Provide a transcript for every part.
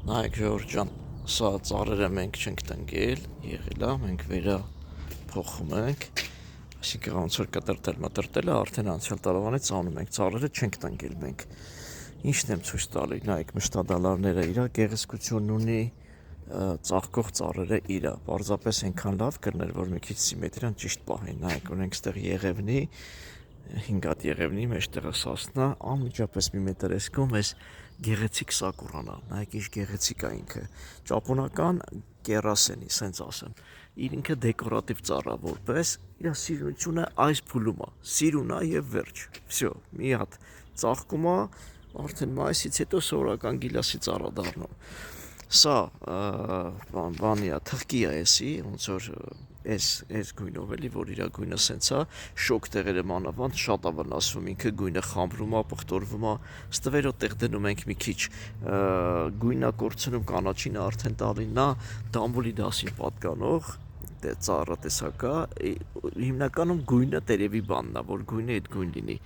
Նայեք Ժողովուրդ ջան, սա ծառերը մենք չենք տնկել, եղել է, մենք վերա փոխում ենք, այսինքն ոնց որ կտրտել-մտրտելը արդեն անցյալ տարվանից անում ենք, ծառերը չենք տնկել մենք։ Ինչն եմ ցույց տալի, նայեք մշտադալարները իրա գեղեցկությունն ունի, ծաղկող ծառերը իրա, պարզապես այնքան լավ կլներ, որ մի քիչ սիմետրիան ճիշտ պահեն, նայեք, ունենք ստեղ եղևնի, 5 հատ եղևնի մեջտեղը սասնա, անմիջապես մի մետր էսկում էս գեղեցիկ սակուրան է, նայեք ինչ գեղեցիկ է ինքը, ճապոնական կերասենի, սենց ասեմ, իր ինքը դեկորատիվ ծառա որպես, իր սիրունությունը այս փուլում է, սիրուն է եւ վերջ, վсё, մի հատ ծաղկում է, արդեն մայիսից հետո սովորական գիլասի ծառա դառնում։ Սա բանի է, թղկի է էսի, ոնց որ այս գույնով էլի, որ իր գույնը սենց է, շոկ տեղերը մանավանդ շատ է վնասվում, ինքը գույնը խամրում է, պղտորվում է, ստվերոտեղ դնում ենք մի քիչ գույնա կորցնում կանաչին արդեն տալինա, դամբոլի դասին պատկանող ծառա տեսակա, հիմնականում գույնը տերևի բանն է, որ գույնը այդ գույն լինի։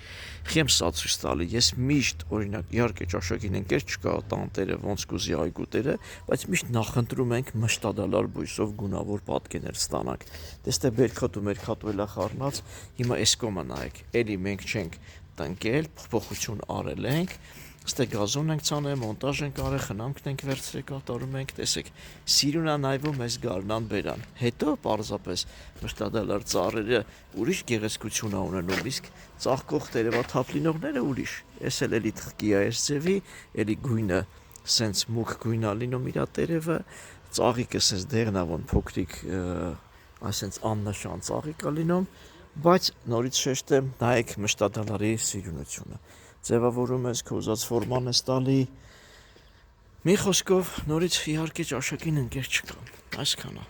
Խեմ սա ցույց տալի, ես միշտ օրինակ իհարկե ճաշակին ընկեր չկա տանտերը ոնց կուզի այգուտերը, բայց միշտ նախընտրում ենք մշտադալար բույսով գունավոր պատկեներ ստանանք։ Դեստե բերքատու էլա խառնած, հիմա այս կոմը նայեք, էլի մենք չենք տնկել, փոփոխություն արել ենք, ստե գազոն ենք ցանել, մոնտաժ ենք արել, խնամքն ենք վերցրել, կատարում ենք, տեսեք, սիրուն է նայվում այս գարնան բերան։ Հետո պարզապես մշտադալար ծառերը ուրիշ գեղեցկություն է ունենում, իսկ ծաղկող տերևաթափ լինողները ուրիշ։ Էս էլի թղկի է այս ձևի, էլի գույնը սենց մուգ գույն է լինում իր տերևը, ծաղիկը սենց դեղնավուն փոքրիկ, այսենց աննշան ծաղիկ է լինում, բայց նորից շեշտեմ, նայեք մշտադալարի սիրունությունը։ Ձևավորում ես, քո ուզած ֆորման ես տալի, մի խոսքով նորից իհարկե ճաշակին ընկեր չկա, այսքան է։